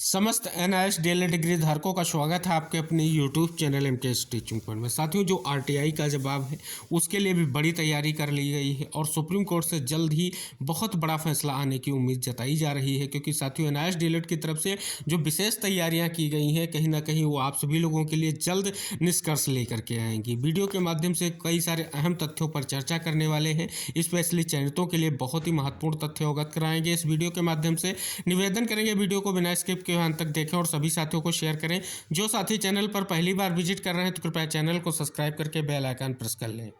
समस्त NIS DElEd degree धारकों का स्वागत है आपके अपने YouTube channel MKS teaching point में। साथियों, जो आरटीआई का जवाब है उसके लिए भी बड़ी तैयारी कर ली गई है और सुप्रीम कोर्ट से जल्द ही बहुत बड़ा फैसला आने की उम्मीद जताई जा रही है, क्योंकि साथियों एनआईएस डीएलएड की तरफ से जो विशेष तैयारियां की गई हैं कहीं ना कहीं वो आप सभी लोगों के लिए जल्द निष्कर्ष लेकर के आएंगी। वीडियो के माध्यम से कई सारे अहम तथ्यों पर चर्चा करने वाले हैं, स्पेशली चयनितों के लिए बहुत ही महत्वपूर्ण तथ्य अवगत कराएंगे। इस वीडियो के माध्यम से निवेदन करेंगे वीडियो को बिना स्किप के अंत तक देखें और सभी साथियों को शेयर करें। जो साथी चैनल पर पहली बार विजिट कर रहे हैं तो कृपया चैनल को सब्सक्राइब करके बेल आइकन प्रेस कर लें।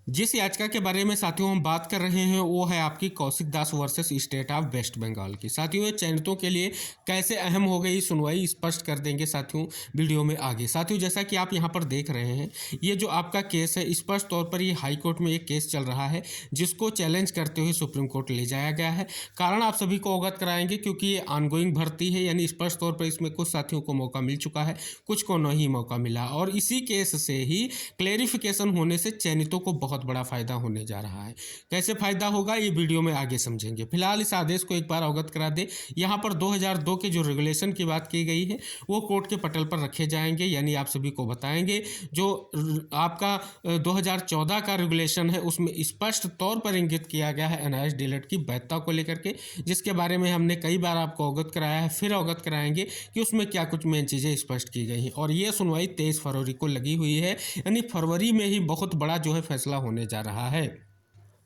जिस याचिका के बारे में साथियों हम बात कर रहे हैं वो है आपकी Kaushik Das versus State of West Bengal की। साथियों ये चयनितों के लिए कैसे अहम हो गई सुनवाई स्पष्ट कर देंगे साथियों वीडियो में आगे। साथियों जैसा कि आप यहाँ पर देख रहे हैं, ये जो आपका केस है स्पष्ट तौर पर ये हाई कोर्ट में एक केस चल रहा है जिसको चैलेंज करते हुए सुप्रीम कोर्ट ले जाया गया है। कारण आप सभी को अवगत कराएंगे क्योंकि ये ऑनगोइंग भर्ती है, यानी स्पष्ट तौर पर इसमें कुछ साथियों को मौका मिल चुका है, कुछ को नहीं मौका मिला और इसी केस से ही क्लेरिफिकेशन होने से चयनितों को बहुत बड़ा फायदा होने जा रहा है। कैसे फायदा होगा ये वीडियो में आगे समझेंगे। फिलहाल इस आदेश को एक बार अवगत करा दें। यहाँ पर 2002 के जो रेगुलेशन की बात की गई है वो कोर्ट के पटल पर रखे जाएंगे, यानी आप सभी को बताएंगे जो आपका 2014 का रेगुलेशन है उसमें स्पष्ट तौर पर इंगित किया गया है एनआईएस डीएलएड की वैधता को लेकर के, जिसके बारे में हमने कई बार आपको अवगत कराया है, फिर अवगत कराएंगे कि उसमें क्या कुछ मेन चीज़ें स्पष्ट की गई हैं। और ये सुनवाई 23 फरवरी को लगी हुई है, यानी फरवरी में ही बहुत बड़ा जो है फैसला होने जा रहा है।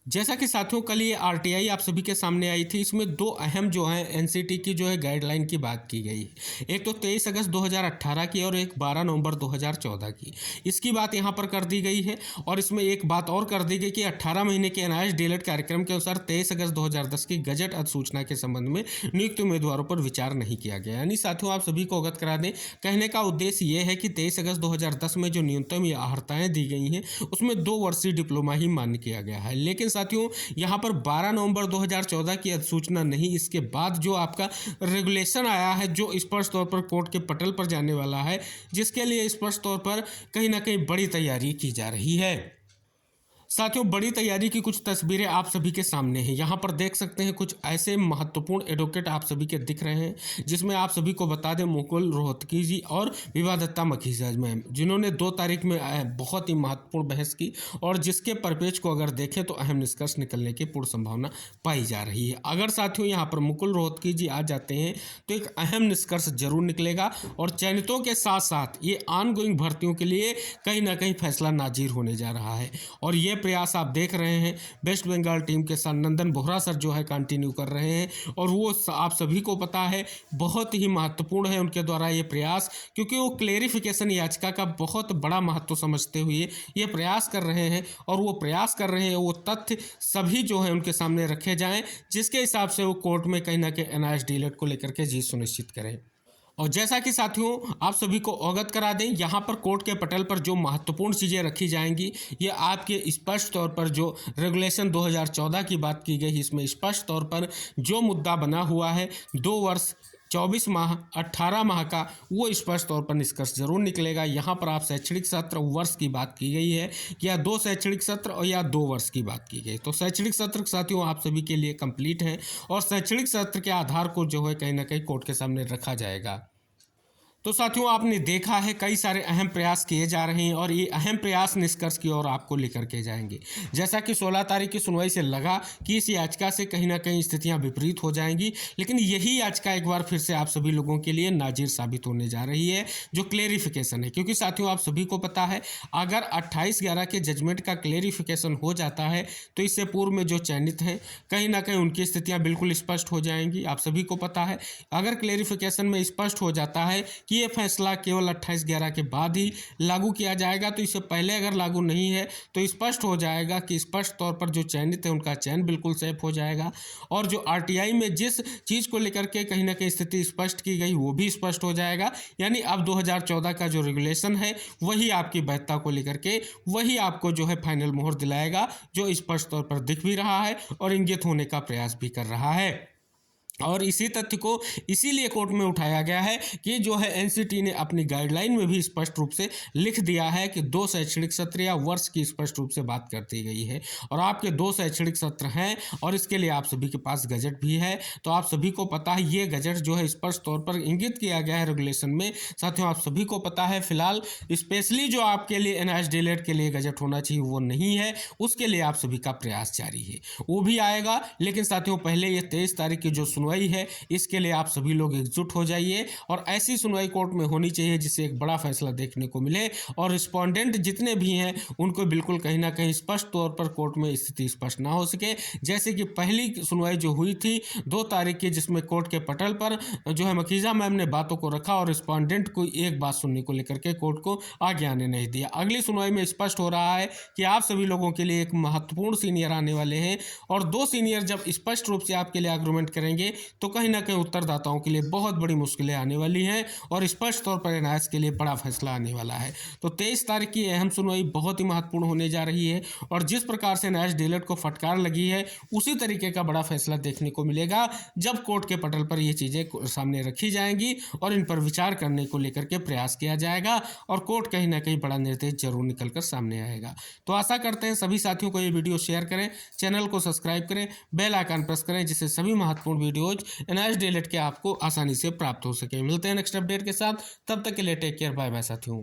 जैसा कि साथियों कल ये आरटीआई आप सभी के सामने आई थी, इसमें दो अहम जो है एनसीटी की जो है गाइडलाइन की बात की गई है। एक तो 23 अगस्त 2018 की और एक 12 नवंबर 2014 की। इसकी बात यहाँ पर कर दी गई है और इसमें एक बात और कर दी गई कि 18 महीने के एनआईएस डीएलएड कार्यक्रम के अनुसार 23 अगस्त 2010 की गजट अधिसूचना के संबंध में नियुक्त उम्मीदवारों पर विचार नहीं किया गया। यानी साथियों आप सभी को अवगत करा दें, कहने का उद्देश्य ये है कि 23 अगस्त 2010 में जो न्यूनतम अर्हताएँ दी गई हैं उसमें 2 वर्षीय डिप्लोमा ही मान्य किया गया है। लेकिन साथियों यहां पर 12 नवंबर 2014 की अधिसूचना नहीं, इसके बाद जो आपका रेगुलेशन आया है जो स्पष्ट तौर पर कोर्ट के पटल पर जाने वाला है, जिसके लिए स्पष्ट तौर पर कहीं ना कहीं बड़ी तैयारी की जा रही है। साथियों बड़ी तैयारी की कुछ तस्वीरें आप सभी के सामने हैं। यहाँ पर देख सकते हैं कुछ ऐसे महत्वपूर्ण एडवोकेट आप सभी के दिख रहे हैं, जिसमें आप सभी को बता दें मुकुल रोहतगी जी और विभा दत्ता मखीजा मैम, जिन्होंने 2 तारीख में बहुत ही महत्वपूर्ण बहस की और जिसके परिपेक्ष को अगर देखें तो अहम निष्कर्ष निकलने की पूर्ण संभावना पाई जा रही है। अगर साथियों यहाँ पर मुकुल रोहतगी जी आ जाते हैं तो एक अहम निष्कर्ष जरूर निकलेगा और चयनितों के साथ साथ ये ऑनगोइंग भर्तियों के लिए कहीं ना कहीं फैसला नाजिर होने जा रहा है। और ये प्रयास आप देख रहे हैं वेस्ट बंगाल टीम के साथ नंदन बोहरा सर जो है कंटिन्यू कर रहे हैं और वो आप सभी को पता है बहुत ही महत्वपूर्ण है उनके द्वारा ये प्रयास, क्योंकि वो क्लेरिफिकेशन याचिका का बहुत बड़ा महत्व समझते हुए ये प्रयास कर रहे हैं और वो प्रयास कर रहे हैं वो तथ्य सभी जो है उनके सामने रखे जाएं, जिसके हिसाब से वो कोर्ट में कहीं ना कहीं एनआईएस डीएलएड को लेकर के जीत सुनिश्चित करें। और जैसा कि साथियों आप सभी को अवगत करा दें, यहाँ पर कोर्ट के पटल पर जो महत्वपूर्ण चीज़ें रखी जाएंगी ये आपके स्पष्ट तौर पर जो रेगुलेशन 2014 की बात की गई, इसमें स्पष्ट तौर पर जो मुद्दा बना हुआ है 2 वर्ष 24 माह 18 माह का, वो स्पष्ट तौर पर निष्कर्ष जरूर निकलेगा। यहाँ पर आप शैक्षणिक सत्र वर्ष की बात की गई है या 2 शैक्षणिक सत्र और या 2 वर्ष की बात की गई। तो शैक्षणिक सत्र साथियों आप सभी के लिए कंप्लीट है और शैक्षणिक सत्र के आधार को जो है कहीं ना कहीं कोर्ट के सामने रखा जाएगा। तो साथियों आपने देखा है कई सारे अहम प्रयास किए जा रहे हैं और ये अहम प्रयास निष्कर्ष की ओर आपको लेकर के जाएंगे। जैसा कि 16 तारीख की सुनवाई से लगा कि इस याचिका से कहीं ना कहीं स्थितियां विपरीत हो जाएंगी, लेकिन यही याचिका एक बार फिर से आप सभी लोगों के लिए नाजिर साबित होने जा रही है, जो क्लेरिफिकेशन है। क्योंकि साथियों आप सभी को पता है अगर 28/11 के जजमेंट का क्लेरिफिकेशन हो जाता है तो इससे पूर्व में जो चयनित हैं कहीं ना कहीं उनकी स्थितियाँ बिल्कुल स्पष्ट हो जाएंगी। आप सभी को पता है अगर क्लेरिफिकेशन में स्पष्ट हो जाता है कि ये फैसला केवल 28/11 के बाद ही लागू किया जाएगा, तो इससे पहले अगर लागू नहीं है तो स्पष्ट हो जाएगा कि स्पष्ट तौर पर जो चयनित है उनका चयन बिल्कुल सेफ हो जाएगा और जो आरटीआई में जिस चीज़ को लेकर के कहीं ना कहीं स्थिति स्पष्ट की गई वो भी स्पष्ट हो जाएगा। यानी अब 2014 का जो रेगुलेशन है वही आपकी वैधता को लेकर के वही आपको जो है फाइनल मोहर दिलाएगा, जो स्पष्ट तौर पर दिख भी रहा है और इंगित होने का प्रयास भी कर रहा है। और इसी तथ्य को इसीलिए कोर्ट में उठाया गया है कि जो है एनसीटी ने अपनी गाइडलाइन में भी स्पष्ट रूप से लिख दिया है कि 2 शैक्षणिक सत्र या वर्ष की स्पष्ट रूप से बात करती गई है और आपके 2 शैक्षणिक सत्र हैं और इसके लिए आप सभी के पास गजट भी है। तो आप सभी को पता है ये गजट जो है स्पष्ट तौर पर इंगित किया गया है रेगुलेशन में। साथियों आप सभी को पता है फिलहाल स्पेशली जो आपके लिए एनआईएस डीएलएड के लिए गजट होना चाहिए वो नहीं है, उसके लिए आप सभी का प्रयास जारी है, वो भी आएगा। लेकिन साथियों पहले ये 23 तारीख की जो सुनवाई है इसके लिए आप सभी लोग एकजुट हो जाइए और ऐसी सुनवाई कोर्ट में होनी चाहिए जिससे एक बड़ा फैसला देखने को मिले और रिस्पोंडेंट जितने भी हैं उनको बिल्कुल कहीं ना कहीं स्पष्ट तौर पर कोर्ट में स्थिति स्पष्ट ना हो सके। जैसे कि पहली सुनवाई जो हुई थी 2 तारीख की, जिसमें कोर्ट के पटल पर जो है मकीजा मैम ने बातों को रखा और रिस्पोंडेंट को एक बात सुनने को लेकर के कोर्ट को आगे आने नहीं दिया। अगली सुनवाई में स्पष्ट हो रहा है कि आप सभी लोगों के लिए एक महत्वपूर्ण सीनियर आने वाले हैं और 2 सीनियर जब स्पष्ट रूप से आपके लिए आर्गूमेंट करेंगे तो कहीं ना कहीं उत्तरदाताओं के लिए बहुत बड़ी मुश्किलें आने वाली हैं और स्पष्ट तौर पर एनआईएस के लिए बड़ा फैसला आने वाला है। तो 23 तारीख की अहम सुनवाई बहुत ही महत्वपूर्ण होने जा रही है और जिस प्रकार से एनआईएस डीएलएड को फटकार लगी है उसी तरीके का बड़ा फैसला देखने को मिलेगा जब कोर्ट के पटल पर ये चीज़ें सामने रखी जाएंगी और इन पर विचार करने को लेकर के प्रयास किया जाएगा और कोर्ट कहीं ना कहीं बड़ा निर्देश जरूर निकल कर सामने आएगा। तो आशा करते हैं सभी साथियों को ये वीडियो शेयर करें, चैनल को सब्सक्राइब करें, बेल आइकन प्रेस करें जिससे सभी महत्वपूर्ण वीडियोज एनआईएस डीएलएड के आपको आसानी से प्राप्त हो सके। मिलते हैं नेक्स्ट अपडेट के साथ, तब तक के लिए टेक केयर, बाय बाय साथियों।